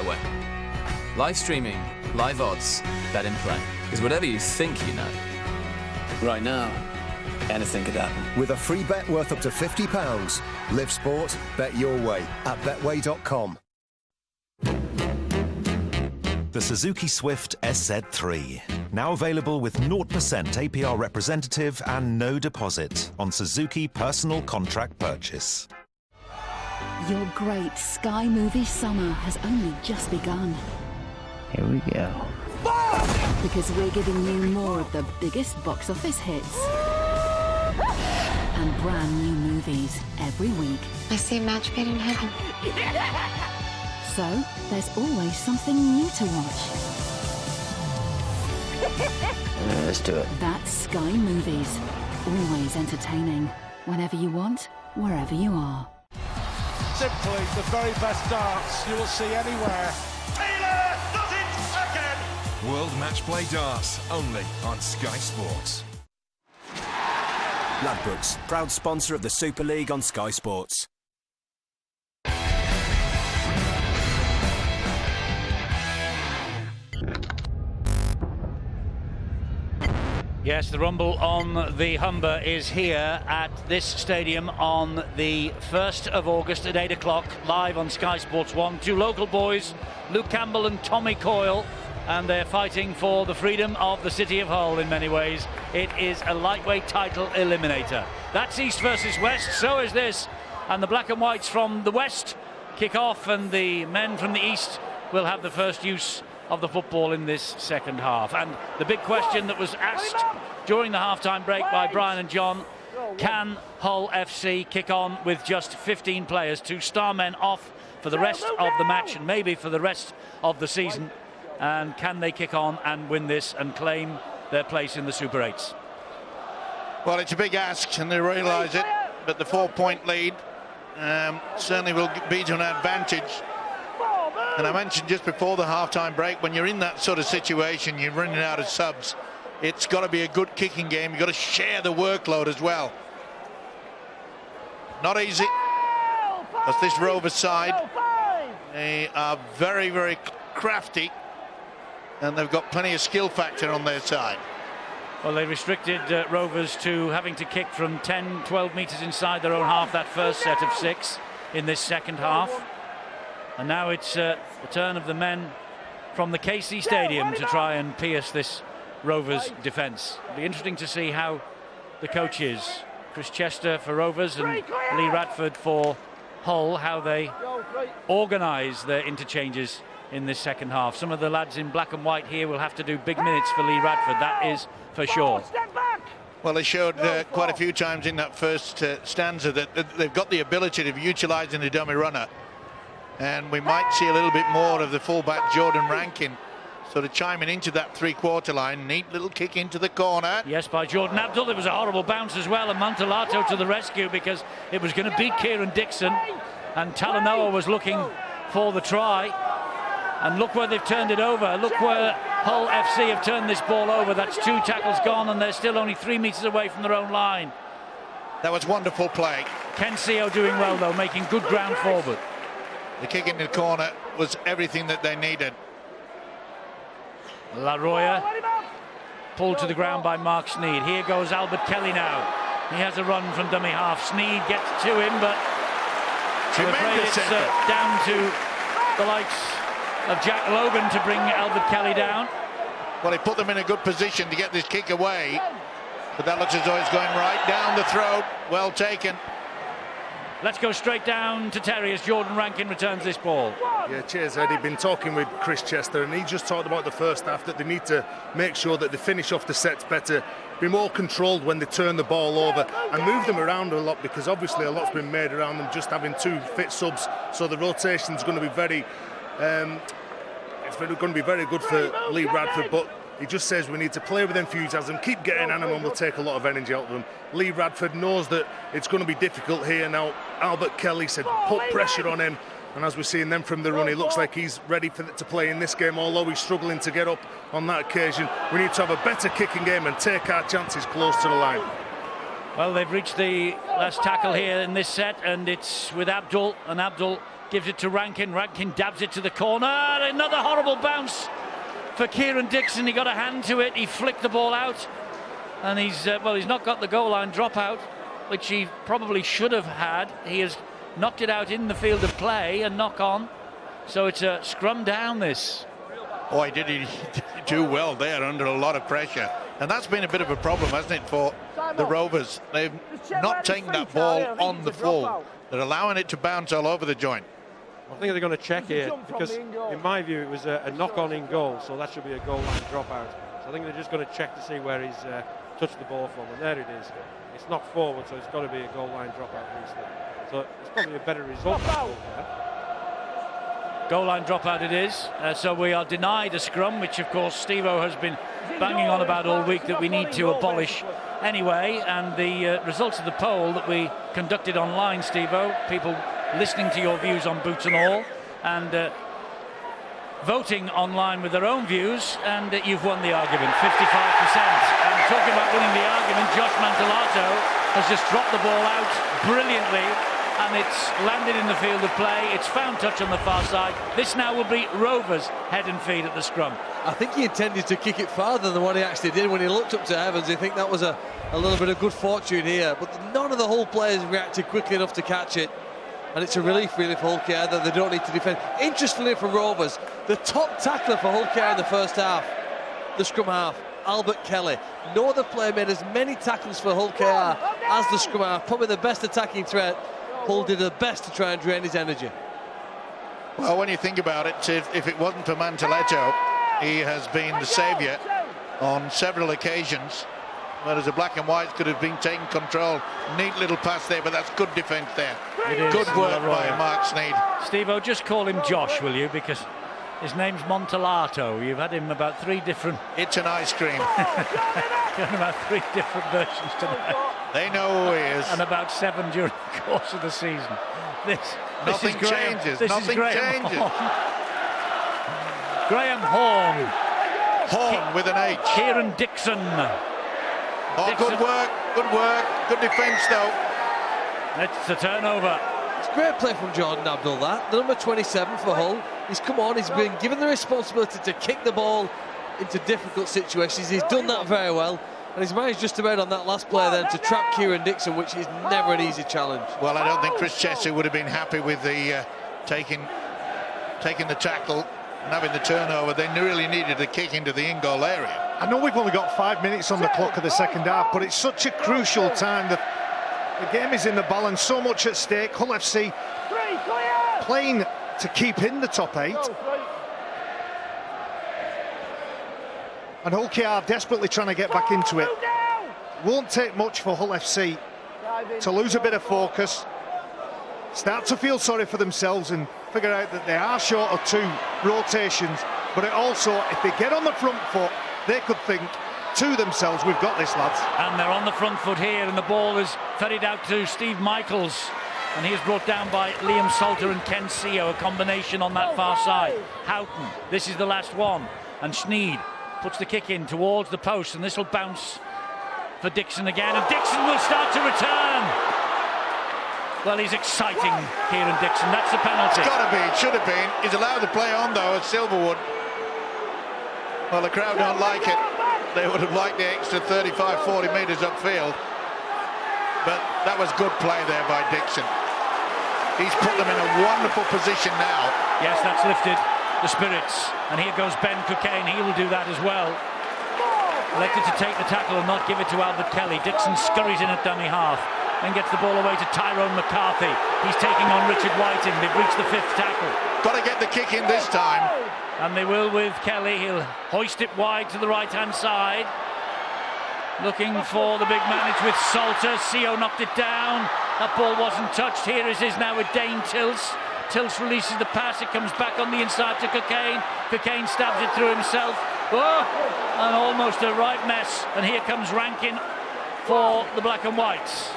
Betway. Live streaming, live odds, bet in play. Is whatever you think you know. Right now, anything could happen. With a free bet worth up to £50. Live sport, bet your way at betway.com. The Suzuki Swift SZ3. Now available with 0% APR representative and no deposit on Suzuki Personal Contract Purchase. Your great Sky Movie summer has only just begun. Here we go. Because we're giving you more of the biggest box office hits and brand new movies every week. I see a match made in heaven. So there's always something new to watch. Let's do it. That's Sky Movies. Always entertaining. Whenever you want, wherever you are. Simply the very best darts you will see anywhere. Taylor does it again! World Match Play Darts, only on Sky Sports. Ladbrokes, proud sponsor of the Super League on Sky Sports. Yes, the rumble on the Humber is here at this stadium on the 1st of August at 8 o'clock, live on Sky Sports 1. Two local boys, Luke Campbell and Tommy Coyle, and they're fighting for the freedom of the city of Hull in many ways. It is a lightweight title eliminator. That's East versus West, so is this. And the black and whites from the West kick off, and the men from the East will have the first use of the football in this second half. And the big question that was asked during the half-time break by Brian and John, can Hull FC kick on with just 15 players, two star men off for the rest of the match and maybe for the rest of the season? And can they kick on and win this and claim their place in the Super 8s? Well, it's a big ask and they realise it, but the 4-point lead certainly will be to an advantage. And I mentioned just before the half-time break, when you're in that sort of situation, you're running out of subs, it's got to be a good kicking game. You've got to share the workload as well. Not easy, because this Rovers side, they are very, very crafty, and they've got plenty of skill factor on their side. Well, they restricted Rovers to having to kick from 10, 12 metres inside their own half, that first set of 6 in this second half. And now it's the turn of the men from the KC Stadium to try and pierce this Rovers defence. It'll be interesting to see how the coaches, Chris Chester for Rovers and Lee Radford for Hull, how they organise their interchanges in this second half. Some of the lads in black and white here will have to do big minutes for Lee Radford, that is for sure. Well, they showed quite a few times in that first stanza that they've got the ability of utilising the dummy runner. And we might see a little bit more of the fullback Jordan Rankin sort of chiming into that three-quarter line. Neat little kick into the corner. Yes, by Jordan Abdul. There was a horrible bounce as well, and Montelato to the rescue because it was going to beat Kieran Dixon, and Talanoa was looking for the try. And look where they've turned it over. Look where Hull FC have turned this ball over. That's 2 tackles gone, and they're still only 3 metres away from their own line. That was wonderful play. Ken Seo doing well, though, making good ground forward. The kick in the corner was everything that they needed. La Roya pulled to the ground by Mark Sneed. Here goes Albert Kelly now. He has a run from dummy half. Sneed gets to him, but I'm afraid it's down to the likes of Jack Logan to bring Albert Kelly down. Well, he put them in a good position to get this kick away, but that looks as though it's going right down the throat. Well taken. Let's go straight down to Terry as Jordan Rankin returns this ball. Yeah, cheers, Eddie. Been talking with Chris Chester, and he just talked about the first half, that they need to make sure that they finish off the sets better, be more controlled when they turn the ball over, and move them around a lot, because obviously a lot's been made around them just having 2 fit subs. So the rotation's going to be very, it's going to be very good for Lee Radford, but he just says we need to play with enthusiasm, keep getting at them, and we'll take a lot of energy out of them. Lee Radford knows that it's going to be difficult here. Now, Albert Kelly said put pressure on him, and as we're seeing them from the run, he looks like he's ready to play in this game, although he's struggling to get up on that occasion. We need to have a better kicking game and take our chances close to the line. Well, they've reached the last tackle here in this set, and it's with Abdul, and Abdul gives it to Rankin. Rankin dabs it to the corner. Another horrible bounce for Kieran Dixon. He got a hand to it. He flicked the ball out, and he's not got the goal line dropout, which he probably should have had. He has knocked it out in the field of play and knock on. So it's a scrum down, this. Boy, did he do well there under a lot of pressure. And that's been a bit of a problem, hasn't it, for the Rovers? They've not taken that ball on the full. They're allowing it to bounce all over the joint. I think they're going to check here because, in my view, it was a knock-on in goal, so that should be a goal line dropout. So I think they're just going to check to see where he's touched the ball from, and there it is. It's knocked forward, so it's got to be a goal line dropout for Eastern. So it's probably a better result. Goal line dropout it is. So we are denied a scrum, which of course Steve-O has been banging on about all week that we need to abolish anyway. And the results of the poll that we conducted online, Steve-O, people listening to your views on boots and all, and voting online with their own views, and you've won the argument, 55%. And talking about winning the argument, Josh Mantellato has just dropped the ball out brilliantly, and it's landed in the field of play. It's found touch on the far side. This now will be Rovers head and feet at the scrum. I think he intended to kick it farther than what he actually did. When he looked up to Evans, I think that was a little bit of good fortune here, but none of the Hull players reacted quickly enough to catch it, and it's a relief really for Hull KR that they don't need to defend. Interestingly for Rovers, the top tackler for Hull KR in the first half, the scrum half, Albert Kelly. No other player made as many tackles for Hull KR as the scrum half. Probably the best attacking threat. Hull did their best to try and drain his energy. Well, when you think about it, if it wasn't for Mantellato, he has been the saviour on several occasions. Whereas the black and whites could have been taking control. Neat little pass there, but that's good defence there. Good work by Mark Sneyd. Steve-O, just call him Josh, will you? Because his name's Mantellato. You've had him about 3 different... It's an ice cream. about 3 different versions tonight. They know who he is. And about 7 during the course of the season. Nothing changes. Nothing changes. Graham Horn. Horn with an H. Kieran Dixon. Oh, Dixon. Good work. Good defence, though. It's a turnover. It's great play from Jordan Abdul, that. The number 27 for Hull. He's come on, he's been given the responsibility to kick the ball into difficult situations. He's done that very well. And he's managed just about on that last play then to trap Kieran Dixon, which is never an easy challenge. Well, I don't think Chris Chester would have been happy with the taking the tackle and having the turnover. They really needed a kick into the in-goal area. I know we've only got 5 minutes on the clock of the second half, but it's such a crucial time. The game is in the balance, so much at stake. Hull FC playing to keep in the top 8. And Hull KR desperately trying to get back into it. Won't take much for Hull FC to lose a bit of focus, start to feel sorry for themselves and figure out that they are short of 2 rotations. But it also, if they get on the front foot, they could think to themselves, we've got this, lads. And they're on the front foot here, and the ball is ferried out to Steve Michaels. And he is brought down by Liam Salter and Ken Seo, a combination on that far side. Houghton, this is the last one. And Sneyd puts the kick in towards the post, and this will bounce for Dixon again, and Dixon will start to return. Well, he's exciting, Kieran Dixon. That's the penalty. It's got to be, it should have been. He's allowed to play on, though, at Silverwood. Well, the crowd don't like it. They would have liked the extra 35-40 metres upfield. But that was good play there by Dixon. He's put them in a wonderful position now. Yes, that's lifted the spirits, and here goes Ben Cockayne. He will do that as well. Elected to take the tackle and not give it to Albert Kelly. Dixon scurries in at dummy half, then gets the ball away to Tyrone McCarthy. He's taking on Richard Whiting. They've reached the 5th tackle. Got to get the kick in this time. And they will with Kelly. He'll hoist it wide to the right-hand side. Looking for the big man. It's with Salter. Seo knocked it down. That ball wasn't touched. Here it is now with Dane Tilse. Tilse releases the pass. It comes back on the inside to Cockayne. Cockayne stabs it through himself. Oh, and almost a right mess. And here comes Rankin for the black and whites.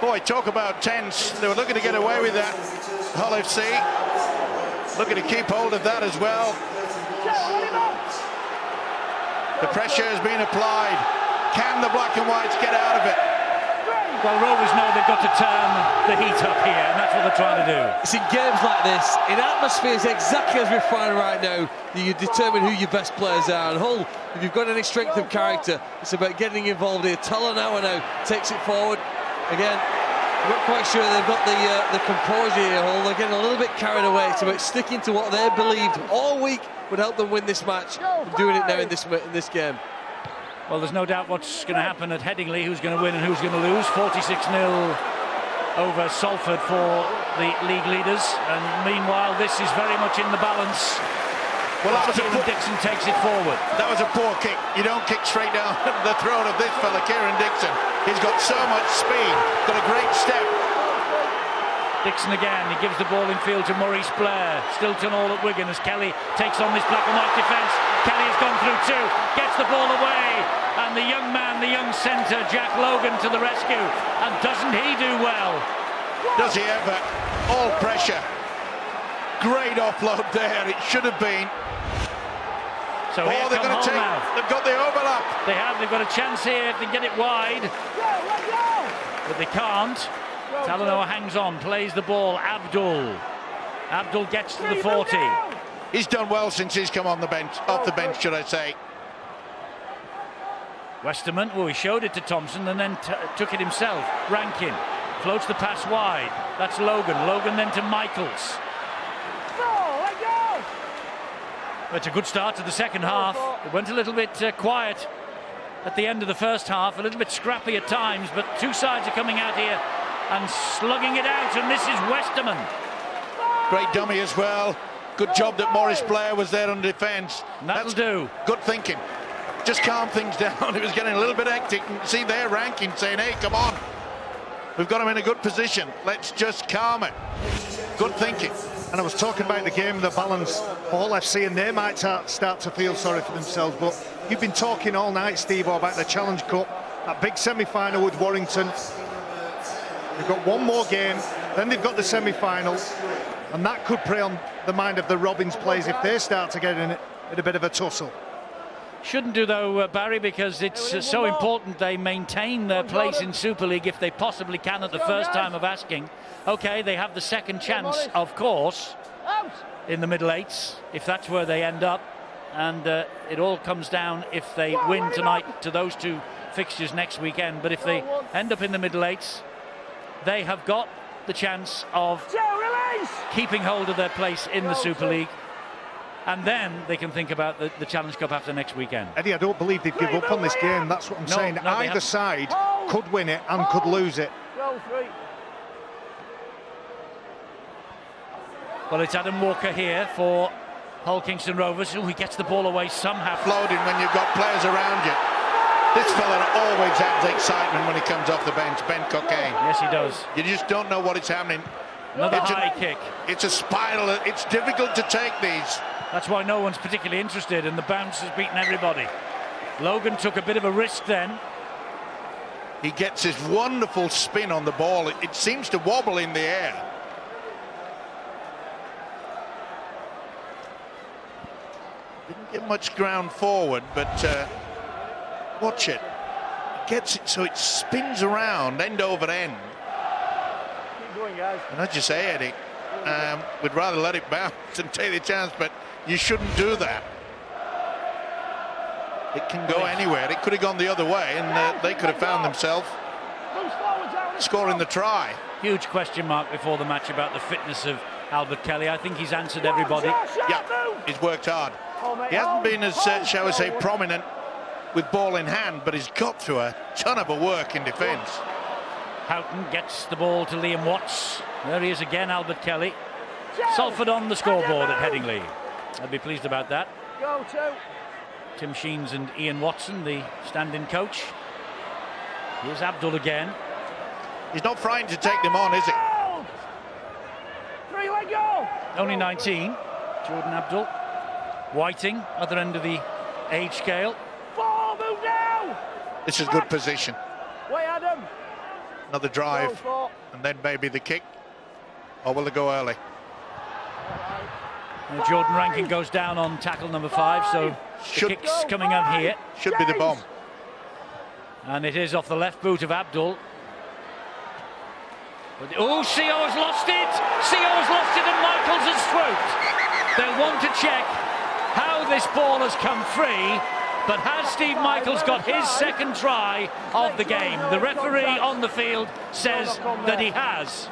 Boy, talk about tense. They were looking to get away with that. Hull FC looking to keep hold of that as well. The pressure has been applied. Can the black and whites get out of it? Well, Rovers know they've got to turn the heat up here, and that's what they're trying to do. It's in games like this, in atmospheres exactly as we're finding right now, that you determine who your best players are. And Hull, if you've got any strength of character, it's about getting involved here. Talanoa now takes it forward. Again, I'm not quite sure they've got the composure here, Hull. They're getting a little bit carried away. It's about sticking to what they believed all week would help them win this match, and doing it now in this game. Well, there's no doubt what's going to happen at Headingley, who's going to win and who's going to lose. 46-0 over Salford for the league leaders, and meanwhile this is very much in the balance. Well, that was Kieran Dixon takes it forward. That was a poor kick. You don't kick straight down the throat of this fella, Kieran Dixon. He's got so much speed, got a great step. Dixon again, he gives the ball in field to Maurice Blair. Stilton all at Wigan as Kelly takes on this black and white defence. Kelly has gone through two, gets the ball away, and the young man, the young centre, Jack Logan, to the rescue. And doesn't he do well? Does he ever? All pressure. Great offload there, it should have been. So they're going to take. Now. They've got the overlap. They have. They've got a chance here if they get it wide, but they can't. Talanoa hangs on, plays the ball. Abdul gets to the 40. He's done well since he's come on the bench, off the bench, should I say. Westerman, well, he showed it to Thompson and then took it himself. Rankin floats the pass wide. That's Logan. Logan then to Michaels. It's a good start to the second half. It went a little bit quiet at the end of the first half, a little bit scrappy at times, but two sides are coming out here and slugging it out, and this is Westerman. Great dummy as well. Good job that Maurice Blair was there on defence. That'll do. Good thinking. Just calm things down. It was getting a little bit hectic. See there, Rankin saying, hey, come on. We've got him in a good position. Let's just calm it. Good thinking. And I was talking about the game, the balance, Hull FC, and they might start to feel sorry for themselves. But you've been talking all night, Steve, about the Challenge Cup, that big semi-final with Warrington. They've got one more game, then they've got the semi-final, and that could prey on the mind of the Robins players if they start to get in a bit of a tussle. Shouldn't do though, Barry, because it's so important they maintain their place in Super League if they possibly can at the first time of asking. Okay, they have the second chance, of course, in the middle eights, if that's where they end up, and it all comes down if they win tonight to those two fixtures next weekend. But if they end up in the middle eights, they have got the chance of keeping hold of their place in the Super League, and then they can think about the Challenge Cup after next weekend. Eddie, I don't believe they'd give up on this game. That's what I'm saying. Either side could win it and could lose it. Well, it's Adam Walker here for Hull Kingston Rovers. He gets the ball away somehow. Floating when you've got players around you. This fella always has excitement when he comes off the bench, Ben Cockayne. Yes, he does. You just don't know what is happening. Another high kick. It's a spiral. It's difficult to take these. That's why no one's particularly interested, and the bounce has beaten everybody. Logan took a bit of a risk then. He gets his wonderful spin on the ball. It seems to wobble in the air. Didn't get much ground forward, but watch it. Gets it so it spins around end over end. Keep going, guys. And as you say, Eddie, we'd rather let it bounce and take the chance, but you shouldn't do that. It can go anywhere. It could have gone the other way, and they could have found themselves scoring the try. Huge question mark before the match about the fitness of Albert Kelly. I think he's answered everybody. Yeah, he's worked hard. He hasn't been as, shall we say, prominent with ball in hand, but he's got through a ton of work in defence. Houghton gets the ball to Liam Watts. There he is again, Albert Kelly. Salford on the scoreboard at Headingley. I'd be pleased about that. Go to Tim Sheens and Ian Watson, the stand-in coach. Here's Abdul again. He's not frightened to take them on, is he? 3-leg goal. Only 19, Jordan Abdul. Whiting, other end of the age scale. Ball, move now. This is good position. Way, Adam. Another drive, and then maybe the kick. Or will they go early? Jordan Rankin goes down on tackle number 5, so the kick's coming up here. Should be the bomb. And it is off the left boot of Abdul. But, oh, CO has lost it! CO has lost it and Michaels has swooped. They'll want to check how this ball has come free, but has Steve Michaels got his second try of the game? The referee on the field says that he has.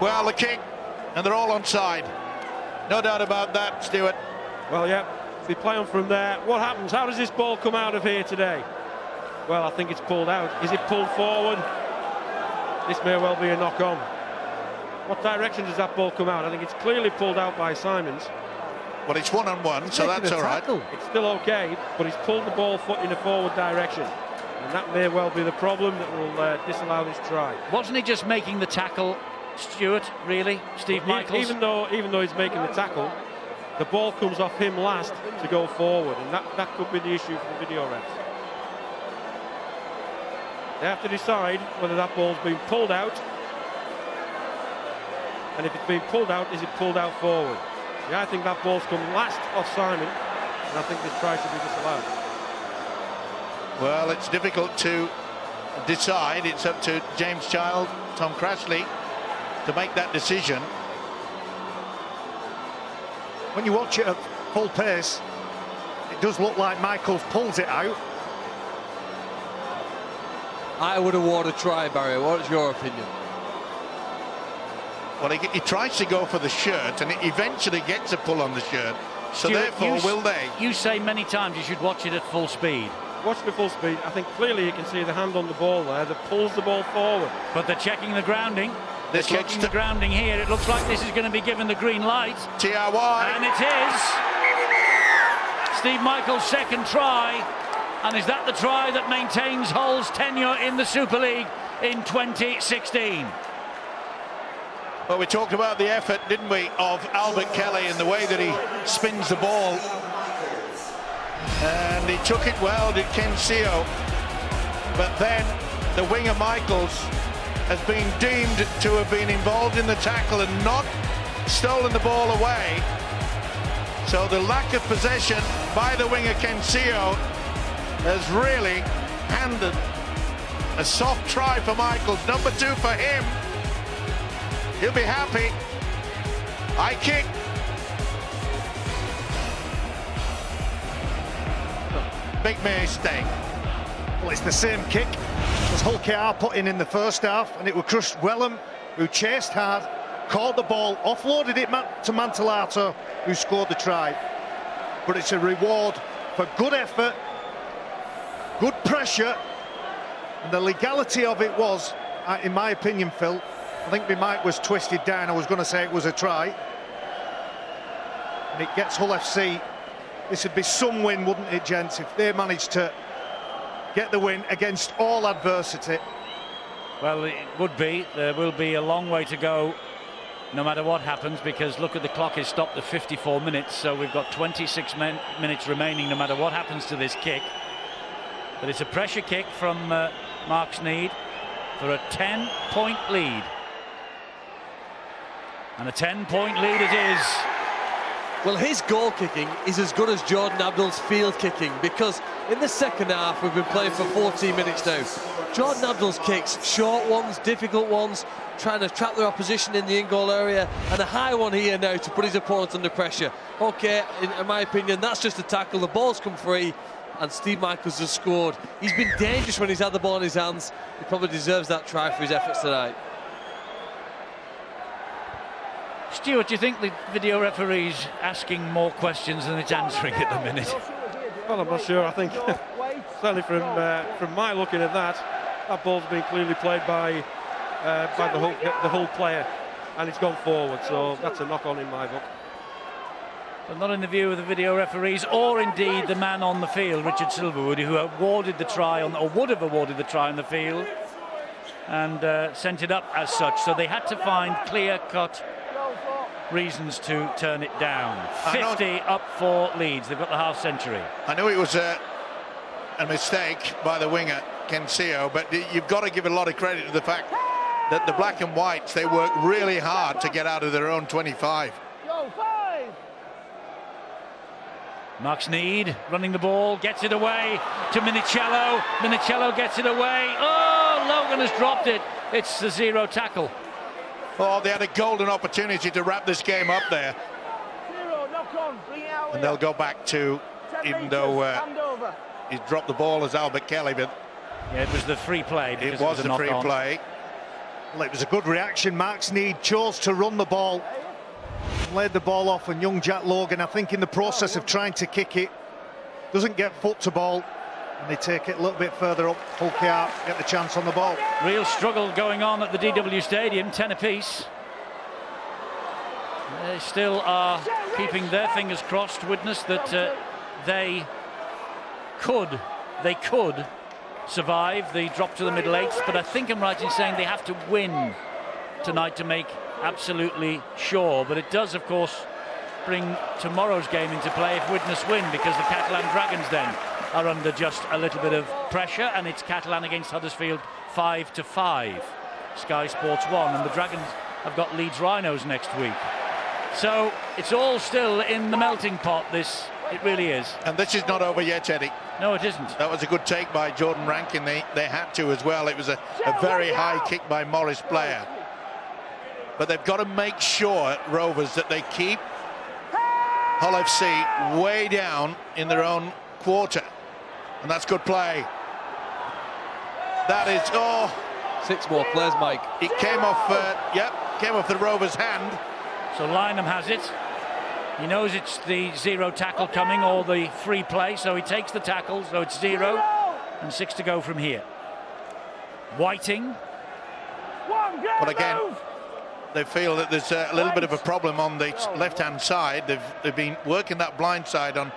Well, the kick, and they're all onside. No doubt about that, Stuart. Well, yeah, if they play on from there, what happens? How does this ball come out of here today? Well, I think it's pulled out. Is it pulled forward? This may well be a knock-on. What direction does that ball come out? I think it's clearly pulled out by Simons. Well, it's one-on-one, so that's all right. It's still okay, but he's pulled the ball foot in a forward direction. And that may well be the problem that will disallow this try. Wasn't he just making the tackle, Stuart, really, Steve Michaels? Even though he's making the tackle, the ball comes off him last to go forward, and that could be the issue for the video refs. They have to decide whether that ball's been pulled out, and if it's been pulled out, is it pulled out forward? Yeah, I think that ball's come last off Simon, and I think this try should be disallowed. Well, it's difficult to decide. It's up to James Child, Tom Crashley to make that decision. When you watch it at full pace, it does look like Michaels pulls it out. I would award a try, Barry. What's your opinion? Well, he tries to go for the shirt, and it eventually gets a pull on the shirt. So Stuart, therefore, will they? You say many times you should watch it at full speed. Watch it at full speed. I think clearly you can see the hand on the ball there that pulls the ball forward. But they're checking the grounding. They're checking the grounding here. It looks like this is going to be given the green light. TRY. And it is. Steve Michaels' second try. And is that the try that maintains Hull's tenure in the Super League in 2016? Well, we talked about the effort, didn't we, of Albert Kelly and the way that he spins the ball. And he took it well, did Ken CO. But then the winger Michaels has been deemed to have been involved in the tackle and not stolen the ball away. So the lack of possession by the winger Ken CO has really handed a soft try for Michaels. Number 2 for him. He'll be happy. High kick. Big mistake. Well, it's the same kick as Hull KR put in the first half, and it was Chris Wellham who chased hard, caught the ball, offloaded it to Mantellato, who scored the try. But it's a reward for good effort, good pressure, and the legality of it was, in my opinion, Phil, I think my mic was twisted down. I was going to say it was a try. And it gets Hull FC. This would be some win, wouldn't it, gents, if they managed to get the win against all adversity. Well, it would be. There will be a long way to go no matter what happens, because look at the clock is stopped at 54 minutes, so we've got 26 minutes remaining no matter what happens to this kick. But it's a pressure kick from Mark Sneyd for a 10-point lead. And a 10-point lead it is. Well, his goal kicking is as good as Jordan Abdull's field kicking, because in the second half we've been playing for 14 minutes now. Jordan Abdull's kicks, short ones, difficult ones, trying to trap their opposition in the in-goal area, and a high one here now to put his opponent under pressure. Okay, in my opinion, that's just a tackle. The ball's come free, and Steve Michaels has scored. He's been dangerous when he's had the ball in his hands. He probably deserves that try for his efforts tonight. Stuart, do you think the video referee's asking more questions than it's answering at the minute? Well, I'm not sure. I think certainly from my looking at that ball's been clearly played by the Hull player, and it's gone forward. So that's a knock-on in my book. But not in the view of the video referees, or indeed the man on the field, Richard Silverwood, who awarded the try on, or would have awarded the try on the field, and sent it up as such. So they had to find clear-cut reasons to turn it down. 50 up for Leeds. They've got the half century. I know it was a mistake by the winger Ken CO, but you've got to give a lot of credit to the fact that the black and whites, they work really hard to get out of their own 25. Mark Sneyd running the ball, gets it away to Minicello. Minicello gets it away. Oh! Oh, Logan has dropped it. It's the 0 tackle. Oh, they had a golden opportunity to wrap this game up there. 0, knock on, bring it out. And they'll go back to, even though he's dropped the ball as Albert Kelly, but yeah, it was the free play. It was the free play. Well, it was a good reaction. Mark Sneyd chose to run the ball, laid the ball off, and young Jack Logan, I think in the process of trying to kick it, doesn't get foot to ball, and they take it a little bit further up. Hull KR get the chance on the ball. Real struggle going on at the DW Stadium, 10 apiece. They still are keeping their fingers crossed, witness that they could survive the drop to the middle eights, but I think I'm right in saying they have to win tonight to make absolutely sure. But it does, of course, bring tomorrow's game into play if Widnes win, because the Catalan Dragons then are under just a little bit of pressure, and it's Catalan against Huddersfield 5-5, Sky Sports 1, and the Dragons have got Leeds Rhinos next week. So it's all still in the melting pot, this, it really is. And this is not over yet, Eddie. No, it isn't. That was a good take by Jordan Rankin. They had to as well. It was a very high kick by Maurice Blair. But they've got to make sure, Rovers, that they keep Hull FC way down in their own quarter. And that's good play. That is, 6 more plays, Mike. It came off, came off the Rovers' hand. So Lynham has it. He knows it's the 0 tackle coming, or the free play, so he takes the tackle, so it's 0 and 6 to go from here. Whiting. But again, they feel that there's a little bit of a problem on the left-hand side. They've been working that blind side on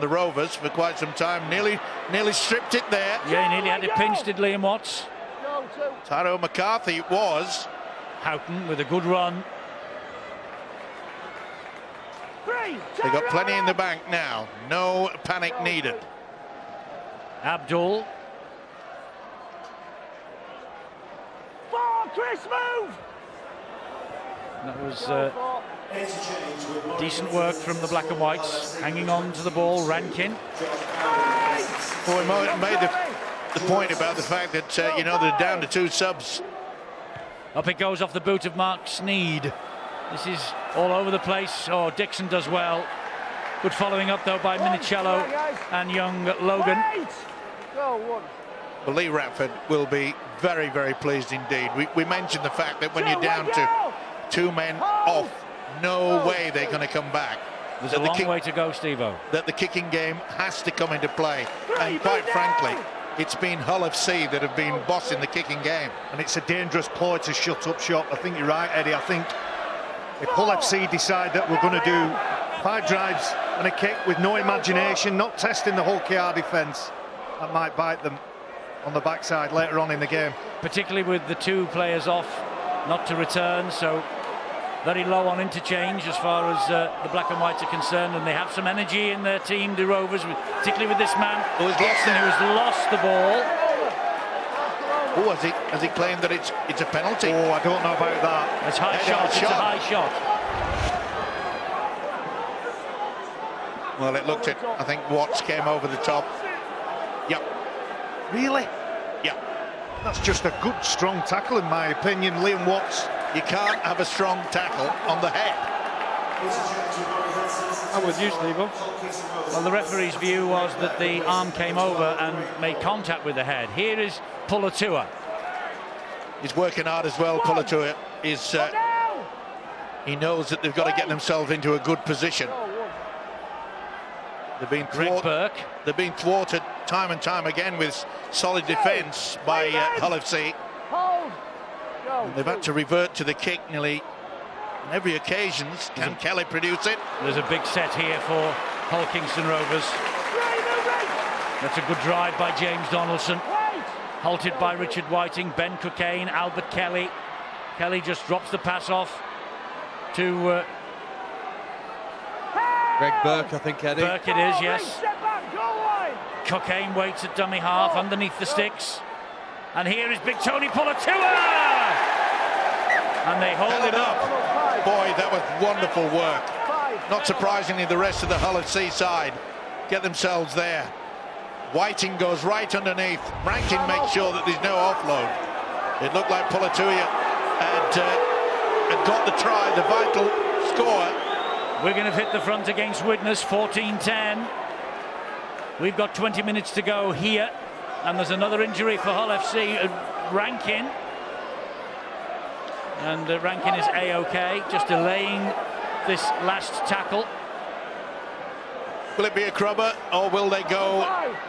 the Rovers for quite some time. Nearly stripped it there. Yeah, he nearly had it pinched, did Liam Watts. Tyrone McCarthy was. Houghton with a good run. They've got plenty in the bank now. No panic needed. Abdul. Chris, move! That was decent work from the black and whites, hanging on to the ball. Rankin. Well, we made the point about the fact that they're down to 2 subs. Up it goes off the boot of Mark Sneyd. This is all over the place. Oh, Dixon does well. Good following up though by Minicello and young Logan. Well, Lee Ratford will be very, very pleased indeed. We mentioned the fact that when you're down to 2 men off, no way they're going to come back. There's a long way to go, Steve-O. That the kicking game has to come into play. And quite frankly, it's been Hull FC that have been bossing the kicking game. And it's a dangerous ploy to shut up shop. I think you're right, Eddie. I think if Hull FC decide that we're going to do 5 drives and a kick with no imagination, not testing the Hull KR defence, that might bite them on the backside later on in the game. Particularly with the 2 players off, not to return, so very low on interchange as far as the black and whites are concerned, and they have some energy in their team, the Rovers, particularly with this man who has lost the ball. Oh, has he claimed that it's a penalty? Oh, I don't know about that. It's high shot. It's a high shot. Well, it looked at, I think Watts came over the top. Yep. Really? Yep. That's just a good, strong tackle, in my opinion, Liam Watts. You can't have a strong tackle on the head. I'm with you, Steve-O. Well, the referee's view was that the arm came over and made contact with the head. Here is Pulatua. He's working hard as well. Pulatua is. He knows that they've got to get themselves into a good position. They've been thwarted time and time again with solid defence by Hull FC. And they've had to revert to the kick nearly on every occasion. Can Kelly produce it? There's a big set here for Hull Kingston Rovers. That's a good drive by James Donaldson. Halted by Richard Whiting, Ben Cockayne, Albert Kelly. Kelly just drops the pass off to Greg Burke, I think, Eddie. Burke it is, yes. Cockayne waits at dummy half underneath the sticks. And here is big Tony Pulatua! And they hold it up. Boy, that was wonderful work. Not surprisingly, the rest of the Hull FC side get themselves there. Whiting goes right underneath. Rankin makes sure that there's no offload. It looked like Pulatua had got the try, the vital score. Wigan have hit the front against Widnes, 14-10. We've got 20 minutes to go here, and there's another injury for Hull FC, Rankin. And Rankin is A-OK, just delaying this last tackle. Will it be a crubber, or will they go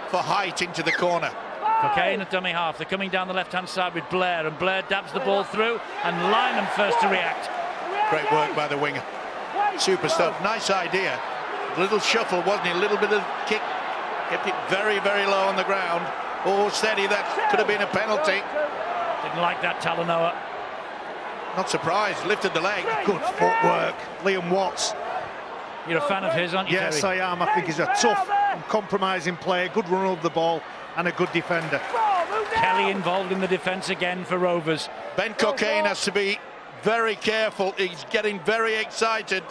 for height into the corner? Cocaine at dummy half. They're coming down the left-hand side with Blair, and Blair dabs the ball through, and Lynham first to react. Great work by the winger. Super stuff. Nice idea. A little shuffle, wasn't it? A little bit of kick. Kept it very, very low on the ground. Oh, steady. That could have been a penalty. Didn't like that, Talanoa. Not surprised. Lifted the leg. Good footwork. Liam Watts. You're a fan of his, aren't you, Yes, Terry? I am. I think he's a tough and compromising player, good runner of the ball and a good defender. Kelly involved in the defence again for Rovers. Ben Cocaine has to be very careful. He's getting very excited.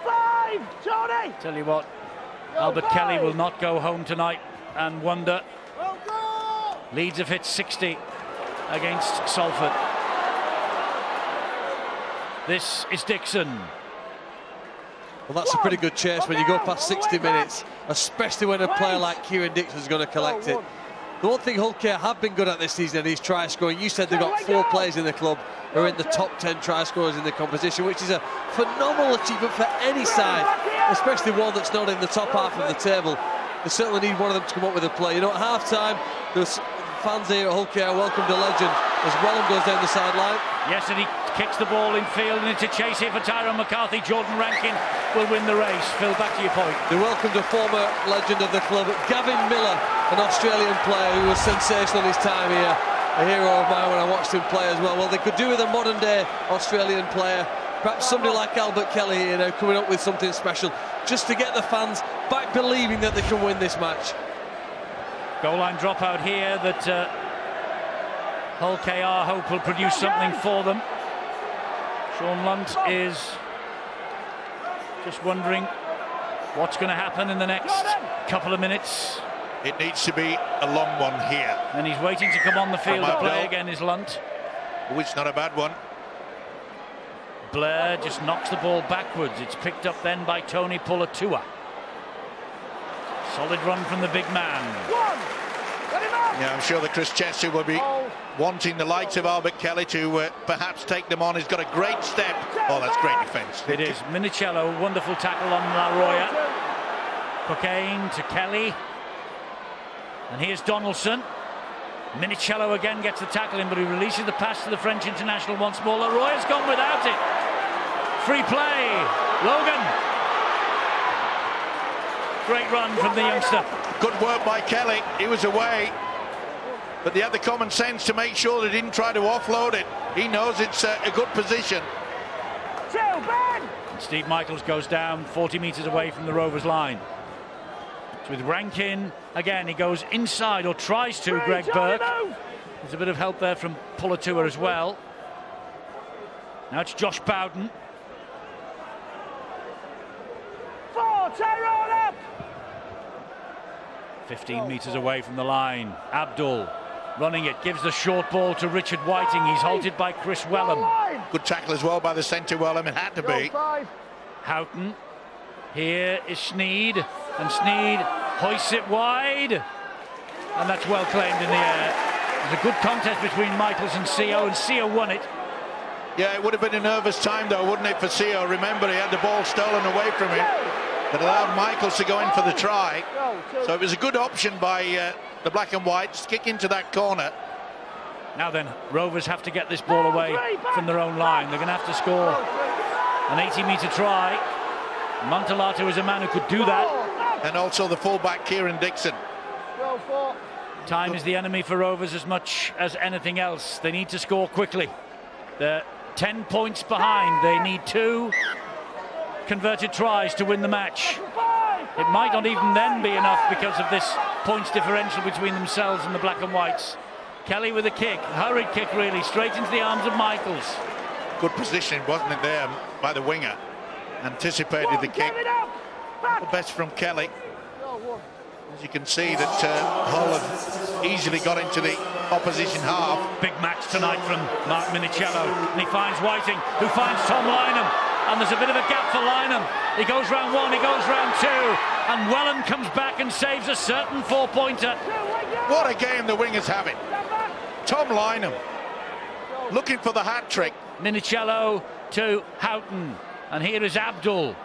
5, Tony! Tell you what, Albert Kelly will not go home tonight and wonder. Leeds have hit 60 against Salford. This is Dixon. Well, that's a pretty good chase when you go past 60 minutes, especially when a player like Kieran Dixon's going to collect it. The one thing Hull KR have been good at this season is try scoring. You said they've got 4 players in the club who are in the top 10 try scorers in the competition, which is a phenomenal achievement for any side, especially one that's not in the top half of the table. They certainly need one of them to come up with a play. You know, at half-time, there's fans here at Hull KR welcomed a legend as Wellham goes down the sideline. Yes, and he kicks the ball in field, and it's a chase here for Tyrone McCarthy. Jordan Rankin will win the race. Phil, back to your point. They welcomed a former legend of the club, Gavin Miller, an Australian player who was sensational his time here. A hero of mine when I watched him play as well. Well, they could do with a modern-day Australian player. Perhaps somebody like Albert Kelly here now coming up with something special, just to get the fans back believing that they can win this match. Goal line dropout here that Hull KR hope will produce something for them. Sean Lunt is just wondering what's going to happen in the next couple of minutes. It needs to be a long one here. And he's waiting to come on the field to play again, is Lunt. Oh, it's not a bad one. Blair just knocks the ball backwards. It's picked up then by Tony Pulatua. Solid run from the big man. Yeah, I'm sure that Chris Chester will be wanting the likes of Albert Kelly to perhaps take them on. He's got a great step. Oh, that's great defence. It is. Minicello, wonderful tackle on La Roya. Cocaine to Kelly. And here's Donaldson. Minicello again gets the tackle in, but he releases the pass to the French international once more. La Roya's gone without it. Free play. Logan. Great run from the youngster. Good work by Kelly. He was away, but he had the common sense to make sure that he didn't try to offload it. He knows it's a good position. Steve Michaels goes down 40 metres away from the Rovers line. It's with Rankin again. He goes inside, or tries to. Greg Burke. There's a bit of help there from Pulatua as well. Now it's Josh Bowden. 4, Tyrone up! 15 metres away from the line. Abdul running it, gives the short ball to Richard Whiting. He's halted by Chris Wellham. Good tackle as well by the centre Wellham. It had to be. Houghton. Here is Sneed, and Sneed hoists it wide, and that's well claimed in the air. There's a good contest between Michaels and CO, and CO won it. Yeah, it would have been a nervous time though, wouldn't it, for CO? Remember, he had the ball stolen away from him. That allowed Michaels to go in for the try. So it was a good option by the black and whites to kick into that corner. Now then, Rovers have to get this ball away from their own line. They're going to have to score an 80-metre try. Montalato is a man who could do that. And also the fullback, Kieran Dixon. Time is the enemy for Rovers as much as anything else. They need to score quickly. They're 10 points behind. They need 2 converted tries to win the match. It might not even then be enough because of this points differential between themselves and the black and whites. Kelly with a kick, hurried kick really, straight into the arms of Michaels. Good position, wasn't it, there by the winger? Anticipated the kick. The best from Kelly. As you can see that Hull have easily got into the opposition half. Big match tonight from Mark Minichiello, and he finds Whiting, who finds Tom Lynham, and there's a bit of a gap for Lynham. He goes round one, he goes round two, and Wellham comes back and saves a certain four-pointer. What a game the wingers have it. Tom Lynham looking for the hat-trick. Minichiello to Houghton, and here is Abdul.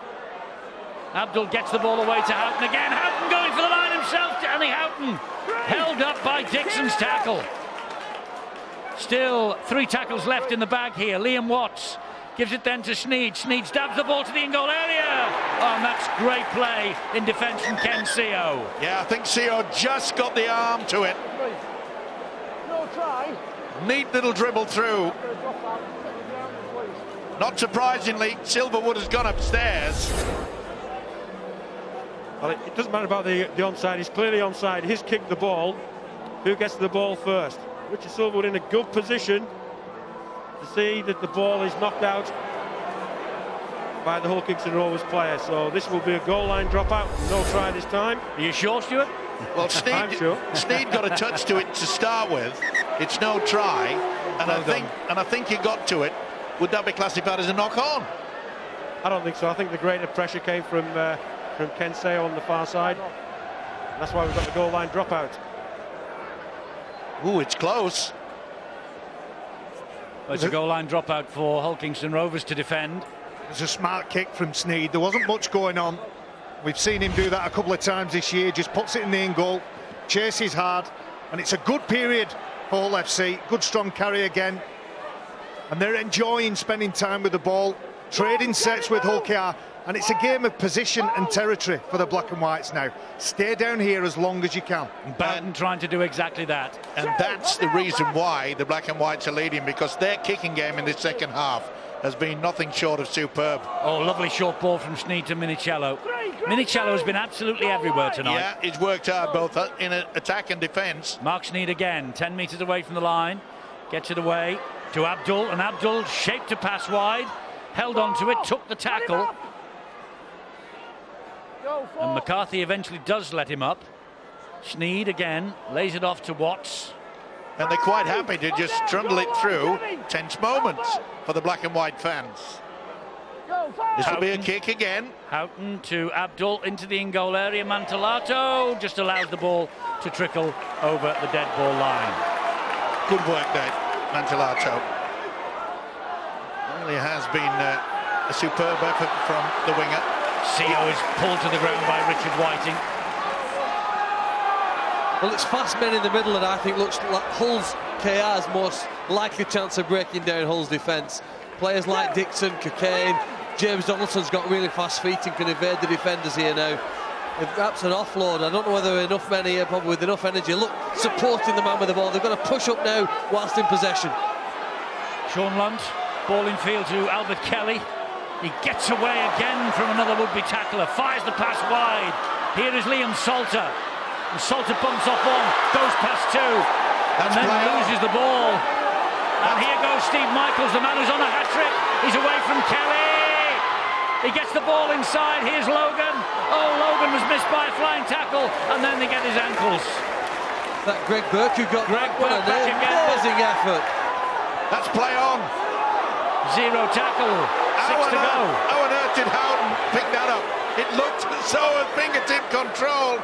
Abdul gets the ball away to Houghton again. Houghton going for the line himself. Danny Houghton held up by Dixon's tackle. Still 3 tackles left in the bag here. Liam Watts gives it then to Sneed. Sneed stabs the ball to the in-goal area. Oh, and that's great play in defence from Ken Seo. Yeah, I think Seo just got the arm to it. No try. Neat little dribble through. Not surprisingly, Silverwood has gone upstairs. Well, it doesn't matter about the onside. He's clearly onside. He's kicked the ball. Who gets the ball first? Richard Silverwood in a good position to see that the ball is knocked out by the Hull Kingston Rovers player. So this will be a goal line dropout. No try this time. Are you sure, Stuart? Well, Sneed got a touch to it to start with. It's no try, and I think he got to it. Would that be classified as a knock-on? I don't think so. I think the greater pressure came from Ken Seo on the far side. That's why we've got the goal line dropout. Ooh, it's close. Well, it's a goal line dropout for Hull Kingston Rovers to defend. It was a smart kick from Sneed. There wasn't much going on. We've seen him do that a couple of times this year. Just puts it in the in goal, chases hard, and it's a good period for Hull FC. Good strong carry again, and they're enjoying spending time with the ball, trading sets with Hull KR. And it's a game of position and territory for the Black and Whites now. Stay down here as long as you can. Bowden trying to do exactly that. And that's the reason why the Black and Whites are leading, because their kicking game in the second half has been nothing short of superb. Oh, lovely short ball from Sneed to Minichiello. Minichiello has been absolutely everywhere tonight. Yeah, he's worked hard both in attack and defence. Mark Sneed again, 10 metres away from the line. Gets it away to Abdul, and Abdul shaped to pass wide. Held on to it, took the tackle. And McCarthy eventually does let him up. Sneed again lays it off to Watts. And they're quite happy to just trundle it through. Tense moments for the Black and White fans. This will be a kick again. Houghton to Abdul into the in-goal area. Mantellato just allows the ball to trickle over the dead ball line. Good work there, Mantellato. Really has been a superb effort from the winger. Seo is pulled to the ground by Richard Whiting. Well, it's fast men in the middle that I think looks like Hull's KR's most likely chance of breaking down Hull's defence. Players like Dixon, Cockayne, James Donaldson's got really fast feet and can evade the defenders here now. If perhaps an offload, I don't know whether enough men here, probably with enough energy. Look, supporting the man with the ball. They've got to push up now whilst in possession. Sean Lunt, ball in field to Albert Kelly. He gets away again from another would-be tackler, fires the pass wide. Here is Liam Salter. And Salter bumps off one, goes past two, and then loses the ball. And here goes Steve Michaels, the man who's on a hat-trick. He's away from Kelly. He gets the ball inside. Here's Logan. Oh, Logan was missed by a flying tackle, and then they get his ankles. That Greg Burke who got Greg Burke back again. Amazing effort. That's play on. Zero tackle. 6 to go. How on earth did Houghton pick that up? It looked so at fingertip control.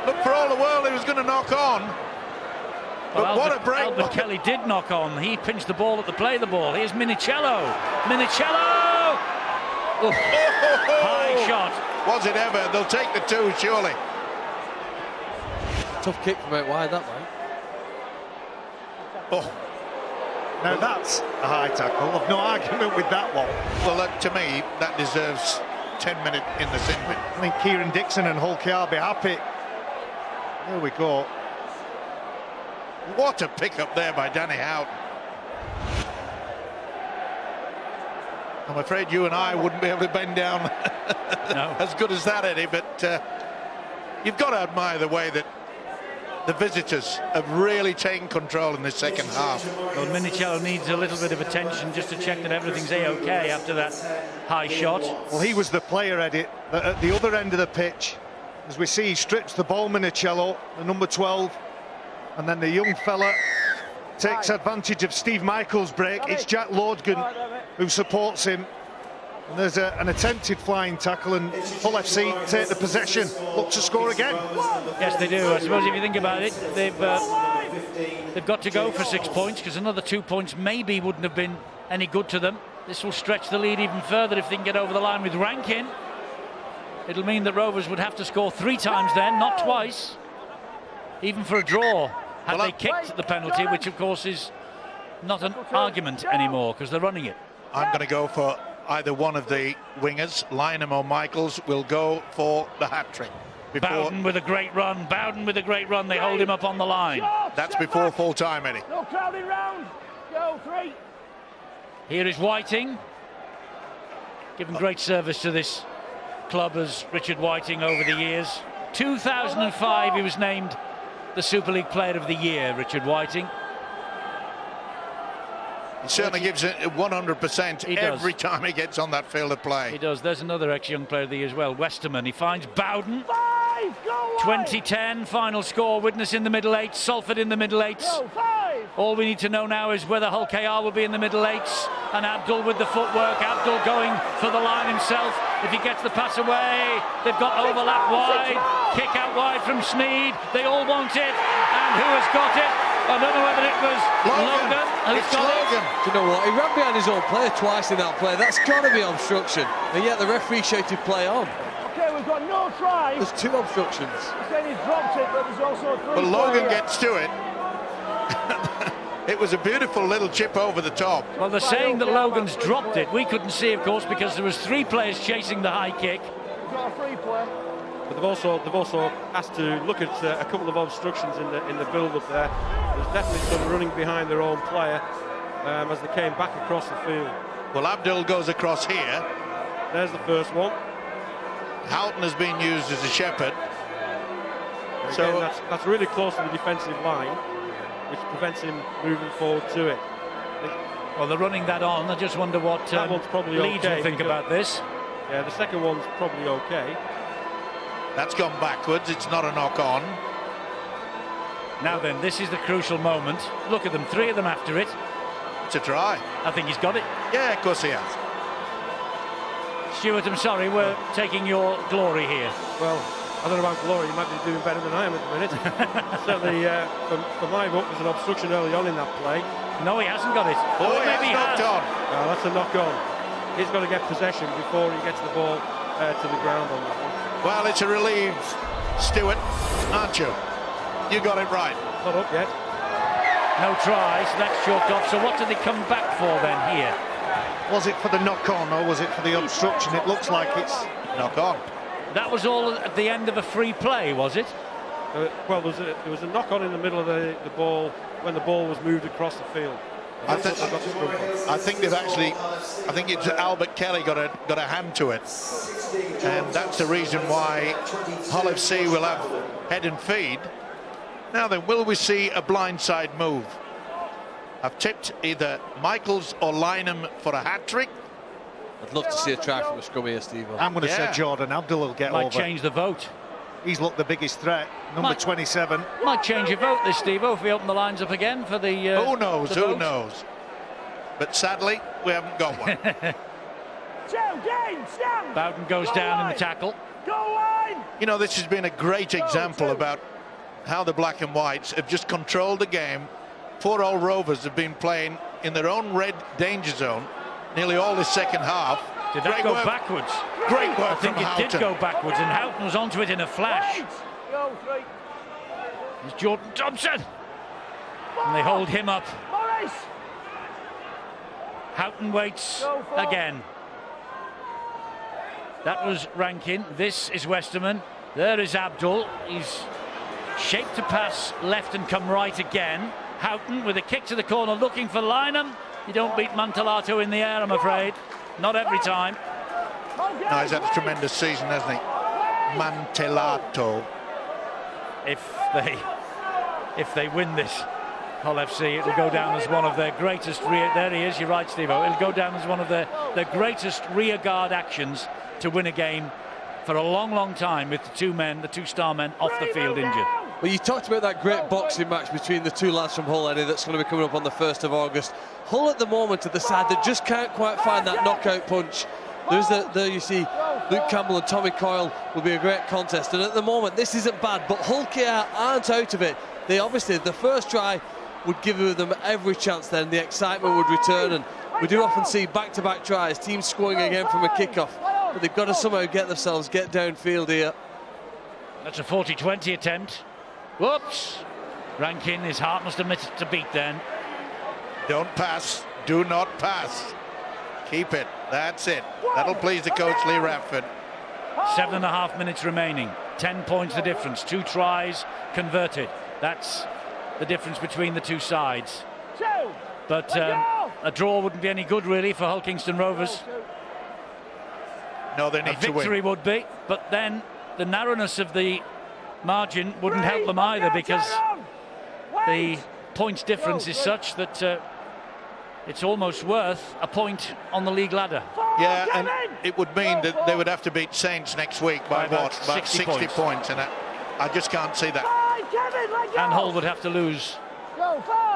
Look, for all the world, he was going to knock on. But well, what a break. Albert Kelly did knock on. He pinched the ball at the play of the ball. Here's Minichiello. Minichiello! Oof. High shot. Was it ever? They'll take the two, surely. Tough kick from out wide, that way. Oh. Now that's a high tackle. I've no argument with that one. Well, to me, that deserves 10 minutes in the sin bin. I think Kieran Dixon and Hull KR will be happy. There we go. What a pick-up there by Danny Houghton. I'm afraid you and I wouldn't be able to bend down as good as that, Eddie, but you've got to admire the way that the visitors have really taken control in the second half. Well, Minichiello needs a little bit of attention just to check that everything's A-OK after that high shot. Well, he was the player, Eddie, at the other end of the pitch As we see, he strips the ball, Minicello, the number 12, and then the young fella takes advantage of Steve Michaels' break. It's Jack Lordgan who supports him. And there's an attempted flying tackle, and Hull FC take the possession, look to score again. Yes, they do. I suppose if you think about it, they've got to go for 6 points, because another 2 points maybe wouldn't have been any good to them. This will stretch the lead even further if they can get over the line with Rankin. It'll mean that Rovers would have to score 3 times then, not twice, even for a draw, had they kicked the penalty, which of course is not an argument anymore because they're running it. I'm going to go for either one of the wingers, Lynham or Michaels, will go for the hat-trick. Bowden with a great run. Bowden with a great run. They hold him up on the line. That's before full time, Eddie. No crowding round. Go 3. Here is Whiting. Given great service to this club as Richard Whiting over the years. 2005 he was named the Super League Player of the Year, Richard Whiting. He certainly gives it 100% every time he gets on that field of play. He does. There's another ex-Young Player of the Year as well, Westerman. He finds Bowden. 2010 final score. Widnes in the middle eights, Salford in the middle eights. All we need to know now is whether Hull KR will be in the middle eights, and Abdul with the footwork. Abdul going for the line himself. If he gets the pass away, they've got overlap wide. Kick out wide from Sneed. They all want it, and who has got it? I don't know whether it was Logan who's got it. Do you know what? He ran behind his own player twice in that play. That's got to be obstruction. And yet the referee shouted play on. Okay, we've got no try. There's 2 obstructions. He's saying he's dropped it, but there's also 3. But Logan gets to it. It was a beautiful little chip over the top. Well, they're saying that Logan's dropped it. We couldn't see, of course, because there was 3 players chasing the high kick. We've got a free play. But they've also asked to look at a couple of obstructions in the build-up there. There's definitely some running behind their own player as they came back across the field. Well, Abdul goes across here. There's the first one. Houghton has been used as a shepherd. Again, So that's really close to the defensive line, which prevents him moving forward to it. Well, they're running that on. I just wonder what that one's probably Leeds okay will think about this. Yeah, the second one's probably okay. That's gone backwards. It's not a knock-on. Now then, this is the crucial moment. Look at them, 3 of them after it. It's a try. I think he's got it. Yeah, of course he has. Stuart, I'm sorry, we're taking your glory here. Well, I don't know about glory. You might be doing better than I am at the minute. Certainly, for my book, there's an obstruction early on in that play. No, he hasn't got it. Oh, maybe he has. No, that's a knock-on. He's got to get possession before he gets the ball to the ground on that one. Well, it's a relief, Stuart, aren't you? You got it right. Not up yet. No try, so that's chalked off. So what did they come back for then here? Was it for the knock-on or was it for the obstruction? It looks like it's knock-on. That was all at the end of a free play, was it? Well, there was a knock-on in the middle of the ball when the ball was moved across the field. I think they've actually. I think it's Albert Kelly got a hand to it, and that's the reason why Hull FC will have head and feed. Now then, will we see a blindside move? I've tipped either Michaels or Lynham for a hat-trick. I'd love to see a try from a scrum here, Steve. I'm going to say Jordan Abdul will get Might over. change the vote. He's looked the biggest threat. Number 27. Might change your vote, this, Steve, if we open the lines up again for the. Who knows? The Who vote. knows? But sadly, we haven't got one. Bowden goes down in the tackle. Go line! You know, this has been a great example about how the Black and Whites have just controlled the game. Poor old Rovers have been playing in their own red danger zone nearly all this second half. Did that go backwards? Great work I think from it Houghton. did go backwards, and Houghton was onto it in a flash. Go 3. It's Jordan Thompson. And they hold him up. Morris! Houghton waits again. That was Rankin. This is Westerman. There is Abdul. He's shaped to pass left and come right again. Houghton with a kick to the corner looking for Lynham. You don't beat Mantellato in the air, I'm afraid. Not every time. No, he's had a tremendous season, hasn't he? Mantellato. If they win this, Hull FC, it'll go down as one of their greatest there he is, you're right, Steve-O. It'll go down as one of their greatest rearguard actions to win a game for a long time with the two star men off the field injured. Well, you talked about that great boxing match between the two lads from Hull, Eddie, that's going to be coming up on the 1st of August. Hull at the moment are the side that just can't quite find that knockout punch. There you see Luke Campbell and Tommy Coyle will be a great contest, and at the moment this isn't bad, but Hull KR aren't out of it. They obviously, the first try would give them every chance, then the excitement would return, and we do often see back-to-back tries, teams scoring again from a kickoff, but they've got to somehow get downfield here. That's a 40-20 attempt. Whoops! Rankin, his heart must have missed to beat then. Don't pass. Do not pass. Keep it. That's it. That'll please the coach, Lee Ratford. 7.5 minutes remaining. 10 points the difference. 2 tries converted. That's the difference between the two sides. But a draw wouldn't be any good, really, for Hull Kingston Rovers. No, they need a to win. victory would be, but then the narrowness of the margin wouldn't help them either, because the points difference is such that it's almost worth a point on the league ladder. Yeah, and it would mean that they would have to beat Saints next week by what? About 60 points, and I just can't see that. And Hull would have to lose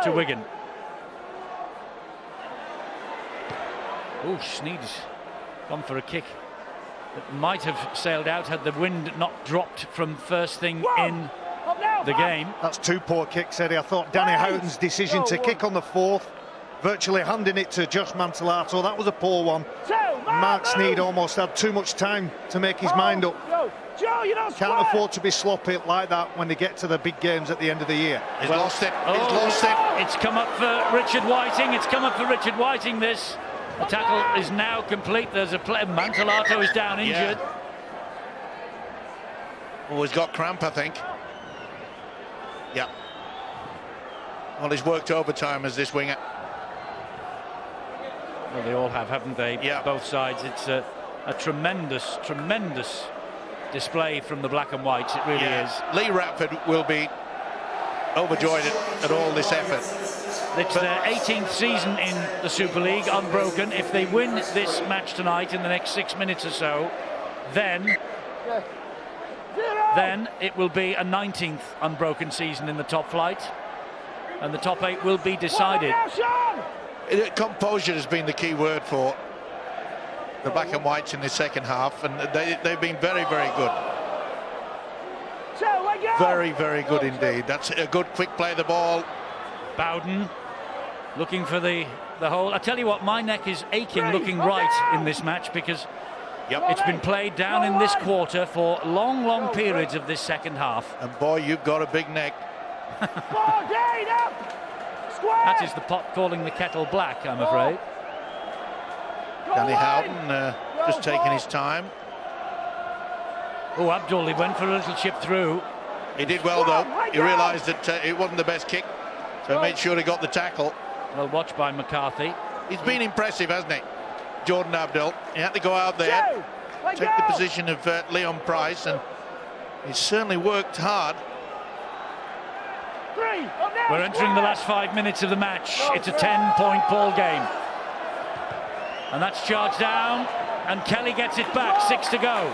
to Wigan. Oh, Sneed's gone for a kick that might have sailed out had the wind not dropped from first thing in the game. That's 2 poor kicks, Eddie. I thought Danny Houghton's decision to kick on the 4th, virtually handing it to Josh Mantellato, that was a poor one. Mark Sneed almost had too much time to make his mind up. Can't afford to be sloppy like that when they get to the big games at the end of the year. He's lost it. He's lost it. It's come up for Richard Whiting. It's come up for Richard Whiting, this. The tackle is now complete. There's a play. Mantellato is down injured. Yeah. Oh, he's got cramp, I think. Yeah. Well, he's worked overtime as this winger. Well, they all have, haven't they? Yeah. Both sides. It's a tremendous display from the black and whites. It really is. Lee Ratford will be overjoyed at all this effort. It's their 18th season in the Super League, unbroken. If they win this match tonight in the next 6 minutes or so, then it will be a 19th unbroken season in the top flight, and the top 8 will be decided. Composure has been the key word for the black and whites in the second half, and they've been very, very good. Very, very good indeed. That's a good quick play of the ball. Bowden looking for the hole. I tell you what, my neck is aching looking right in this match, because it's been played down in this quarter for long periods of this second half. And boy, you've got a big neck. That is the pot calling the kettle black, I'm afraid. Danny Houghton just taking his time. Oh, Abdul, he went for a little chip through. He did well, though. He realised that it wasn't the best kick, so he made sure he got the tackle. Well watched by McCarthy. He's been impressive, hasn't he, Jordan Abdul? He had to go out there, take the position of Leon Price, and he's certainly worked hard. We're entering the last 5 minutes of the match. It's a 10-point ball game. And that's charged down, and Kelly gets it back. 6 to go.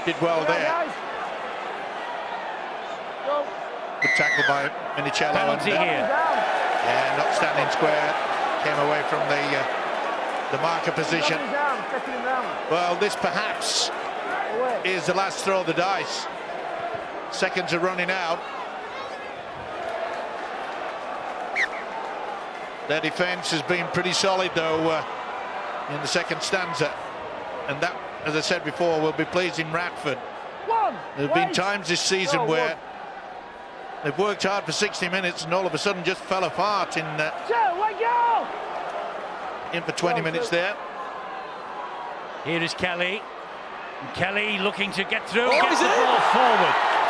Did well there. Good tackle by Minicello. Penalty here. Yeah, not standing square. Came away from the marker position. Well, this perhaps is the last throw of the dice. Seconds are running out. Their defence has been pretty solid, though, in the second stanza. And that, as I said before, will be pleasing Ratford. There have been times this season where they've worked hard for 60 minutes and all of a sudden just fell apart in for 20 minutes there. Here is Kelly. And Kelly looking to get through. Gets the ball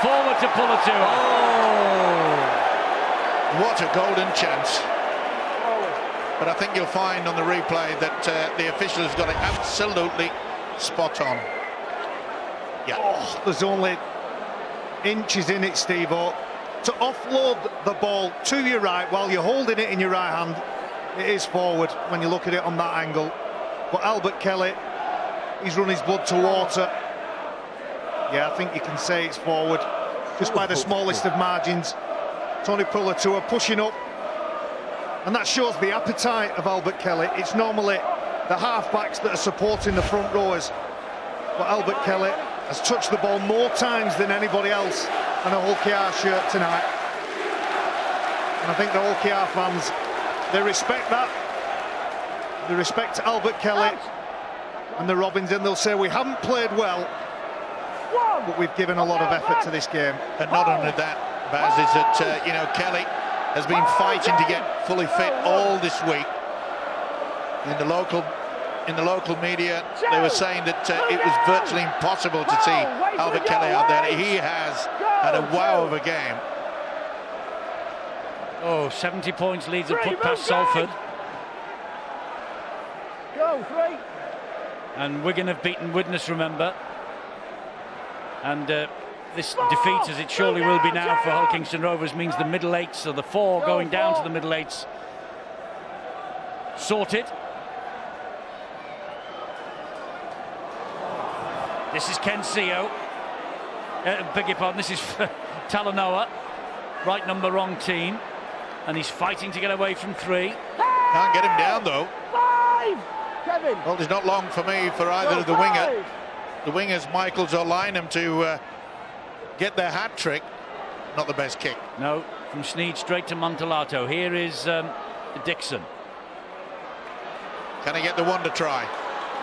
forward to Pullatu. Oh, what a golden chance. But I think you'll find on the replay that the official has got it absolutely spot on. Yeah. Oh, there's only inches in it, Steve-O. To offload the ball to your right while you're holding it in your right hand, it is forward when you look at it on that angle. But Albert Kelly, he's run his blood to water. Yeah, I think you can say it's forward, just by the smallest of margins. Tony Puletua pushing up, and that shows the appetite of Albert Kelly. It's normally the half-backs that are supporting the front rowers, but Albert Kelly has touched the ball more times than anybody else in a Hull KR shirt tonight. And I think the Hull KR fans, they respect that. They respect Albert Kelly and the Robins, and they'll say we haven't played well, but we've given a lot of effort to this game. And not only that, Baz, is that you know, Kelly has been fighting to get fully fit all this week. In the local media, they were saying that it was virtually impossible to see Albert Kelly out there. He has had a wow of a game. Oh, 70 points leads a put past Salford. Go, 3. And Wigan have beaten Widnes, remember. And this defeat, as it surely will be now for Hull Kingston Rovers, means the middle eights, so the 4 going down to the middle eights, sorted. This is Ken Seo. Beg your pardon, this is Talanoa. Right number, wrong team. And he's fighting to get away from 3. Can't get him down, though. 5! Kevin! Well, there's not long for me for either of the wingers, Michaels or Lynham, to get their hat-trick. Not the best kick. No, from Sneed straight to Montalato. Here is Dixon. Can he get the one to try?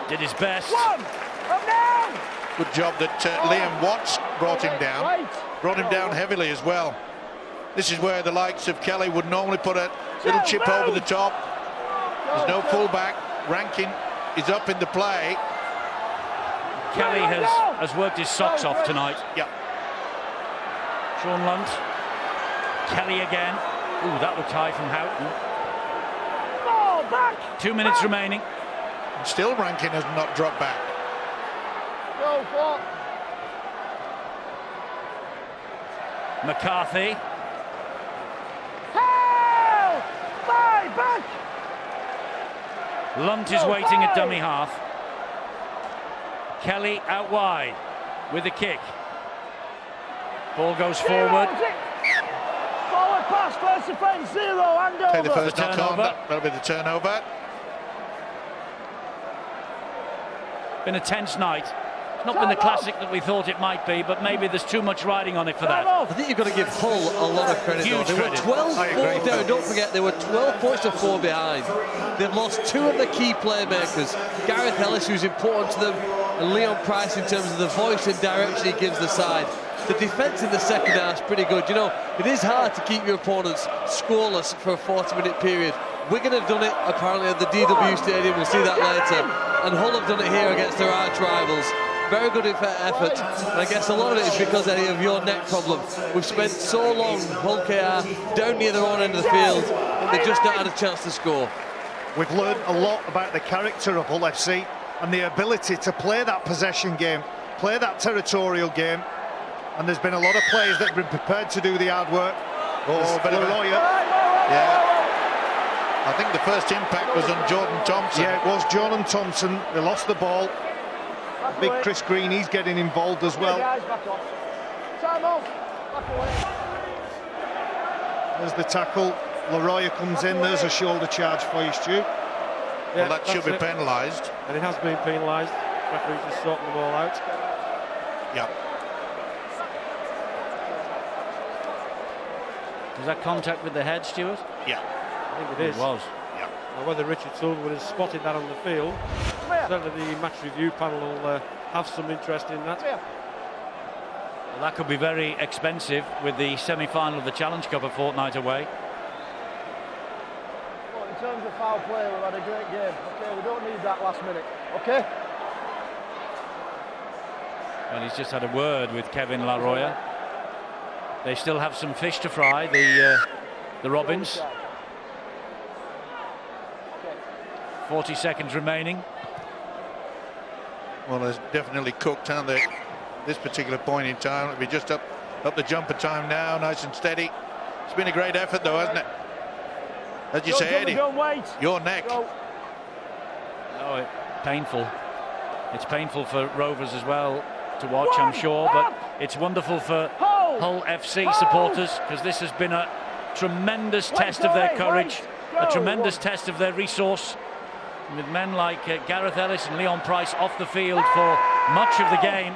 Did his best. Good job that Liam Watts brought him down heavily as well. This is where the likes of Kelly would normally put a little chip over the top. There's no fullback. Rankin is up in the play. Kelly has worked his socks off tonight. Yeah. Sean Lunt. Kelly again. Ooh, that looked high from Houghton. 2 minutes remaining. And still Rankin has not dropped back. Go, 4. McCarthy. Help! Back! Lunt is waiting at dummy half. Kelly out wide with the kick. Ball goes forward. Forward pass, first defence, 0, hand over. Take the first knock on, that'll be the turnover. Been a tense night. It's not been the classic that we thought it might be, but maybe there's too much riding on it for that. I think you've got to give Hull a lot of credit. Huge They credit. were 12 points down. Don't forget, they were 12 points to 4 behind. They've lost 2 of the key playmakers. Gareth Ellis, who's important to them, and Leon Price in terms of the voice and direction he gives the side. The defence in the second half is pretty good. You know, it is hard to keep your opponents scoreless for a 40-minute period. Wigan have done it, apparently, at the DW Stadium. We'll see that later. And Hull have done it here against their arch rivals. Very good effort, and I guess a lot of it is because, Eddie, of your neck problem. We've spent so long, Hull KR, down near their own end of the field, and they've just not had a chance to score. We've learned a lot about the character of Hull FC and the ability to play that possession game, play that territorial game, and there's been a lot of players that have been prepared to do the hard work. Yeah. I think the first impact was on Jordan Thompson. Yeah, it was Jordan Thompson. They lost the ball. Big Chris Green, he's getting involved as well. There's the tackle. Laroya comes in. There's a shoulder charge for you, Stu. Yeah, well, that should be penalised. And it has been penalised. Referee just sorting the ball out. Yeah. Was that contact with the head, Stuart? Yeah. I think it is. It was. Yeah. Now, whether Richard Sullivan would have spotted that on the field, certainly the match review panel will have some interest in that. Well, that could be very expensive with the semi-final of the Challenge Cup a fortnight away. Well, in terms of foul play, we've had a great game. Okay, we don't need that last minute. Okay. Well, he's just had a word with Kevin Laroya. They still have some fish to fry, the Robins. 40 seconds remaining. Well, it's definitely cooked, aren't they? This particular point in time. It'll be just up the jumper time now, nice and steady. It's been a great effort, though, hasn't it? As you say, Eddie, your neck. Oh, painful. It's painful for Rovers as well to watch, I'm sure, but it's wonderful for Hull FC supporters, because this has been a tremendous test of their courage, a tremendous test of their resource, with men like Gareth Ellis and Leon Price off the field for much of the game.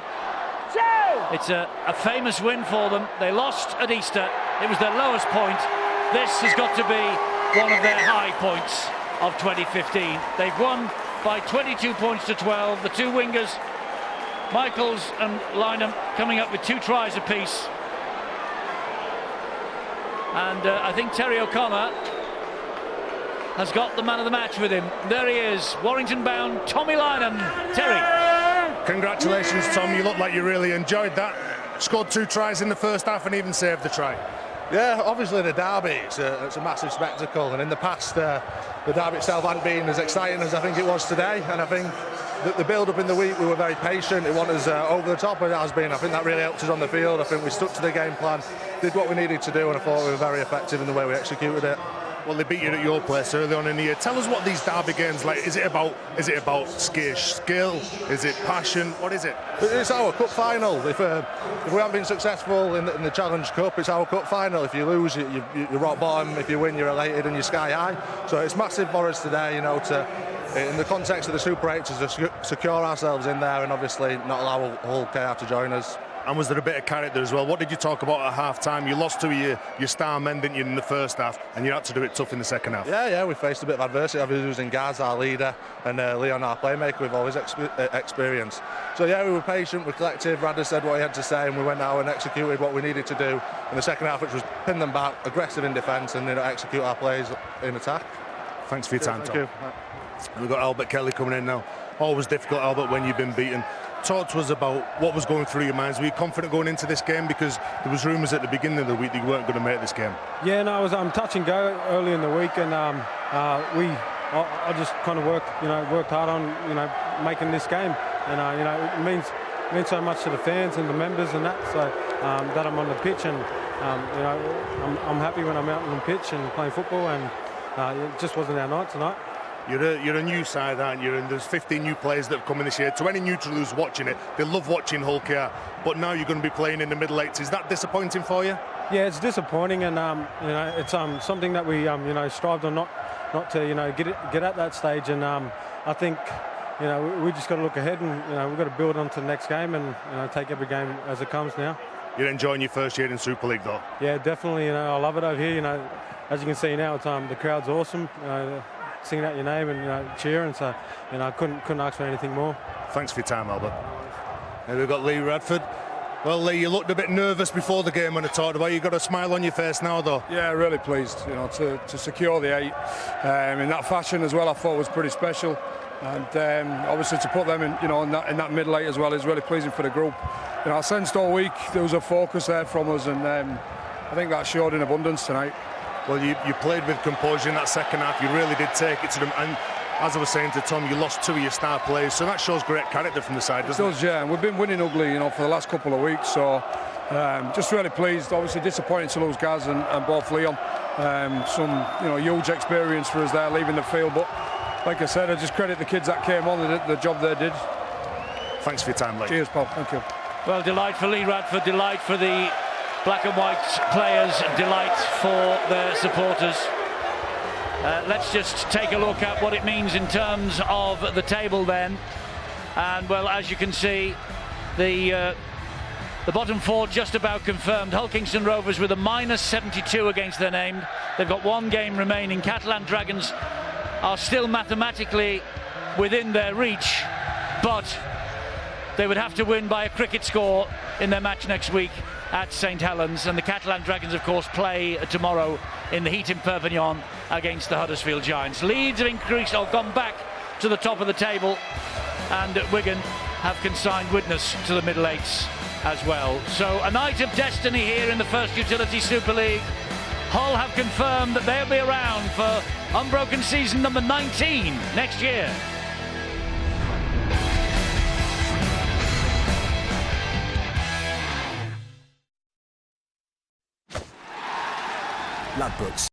It's a famous win for them. They lost at Easter. It was their lowest point. This has got to be one of their high points of 2015. They've won by 22 points to 12. The two wingers, Michaels and Lynham, coming up with 2 tries apiece. And I think Terry O'Connor has got the man of the match with him. There he is, Warrington-bound Tommy Lynham. Terry. Congratulations, Tom. You look like you really enjoyed that. Scored 2 tries in the first half and even saved the try. Yeah, obviously the derby, it's a massive spectacle, and in the past the derby itself hadn't been as exciting as I think it was today, and I think the build-up in the week, we were very patient. It wasn't as over the top as it has been. I think that really helped us on the field. I think we stuck to the game plan, did what we needed to do, and I thought we were very effective in the way we executed it. Well, they beat you at your place early on in the year. Tell us what these derby games like. Is it about skill? Is it passion? What is it? It's our cup final. If we haven't been successful in the Challenge Cup, it's our cup final. If you lose, you're rock bottom. If you win, you're elated and you're sky high. So it's massive for us today, you know, in the context of the Super 8, to secure ourselves in there and obviously not allow Hull KR to join us. And was there a bit of character as well? What did you talk about at half-time? You lost 2 of your star men, didn't you, in the first half, and you had to do it tough in the second half. Yeah, we faced a bit of adversity. Obviously losing Gaz, our leader, and Leon, our playmaker, with all his experience. So yeah, we were patient, we're collective. Radder said what he had to say, and we went out and executed what we needed to do in the second half, which was pin them back, aggressive in defence, and execute our plays in attack. Thanks for your time, Tom. Thank you. We've got Albert Kelly coming in now. Always difficult, Albert, when you've been beaten. Talk to us about what was going through your minds. Were you confident going into this game? Because there was rumours at the beginning of the week that you weren't going to make this game. Yeah, no, it was touch and go early in the week, and I just kind of worked hard on making this game, and it means so much to the fans and the members and that. So that I'm on the pitch, and I'm happy when I'm out on the pitch and playing football, and it just wasn't our night tonight. You're a new side, aren't you? And there's 15 new players that have come in this year. To any neutral who's watching it, they love watching Hull KR. But now you're going to be playing in the middle eights. Is that disappointing for you? Yeah, it's disappointing, and it's something that we strived on not to get at that stage. And I think we just got to look ahead, and we've got to build on to the next game, and take every game as it comes now. You're enjoying your first year in Super League, though. Yeah, definitely. I love it over here. As you can see now, it's the crowd's awesome. Singing out your name and cheering, so I couldn't ask for anything more. Thanks for your time, Albert. And we've got Lee Radford. Well, Lee, you looked a bit nervous before the game when I talked about it. You got a smile on your face now, though. Yeah, really pleased. To secure the 8 in that fashion as well. I thought was pretty special, and obviously to put them in in that middle 8 as well is really pleasing for the group. I sensed all week there was a focus there from us, and I think that showed in abundance tonight. Well, you played with composure in that second half. You really did take it to them. And as I was saying to Tom, you lost 2 of your star players. So that shows great character from the side, doesn't it? It does, yeah. And we've been winning ugly, for the last couple of weeks. So just really pleased. Obviously disappointing to lose Gaz and both Leon. Some huge experience for us there leaving the field. But like I said, I just credit the kids that came on. They did the job they did. Thanks for your time, Lee. Cheers, Paul. Thank you. Well, delight for Lee Radford, delight for the black and white players, delight for their supporters. Let's just take a look at what it means in terms of the table then. And well, as you can see, the bottom 4 just about confirmed. Hull Kingston Rovers with a -72 against their name. They've got 1 game remaining. Catalan Dragons are still mathematically within their reach, but they would have to win by a cricket score in their match next week at St Helens, and the Catalan Dragons of course play tomorrow in the heat in Perpignan against the Huddersfield Giants. Leeds have increased or gone back to the top of the table, and Wigan have consigned witness to the middle 8s as well. So a night of destiny here in the First Utility Super League. Hull have confirmed that they'll be around for unbroken season number 19 next year. Ladbrokes.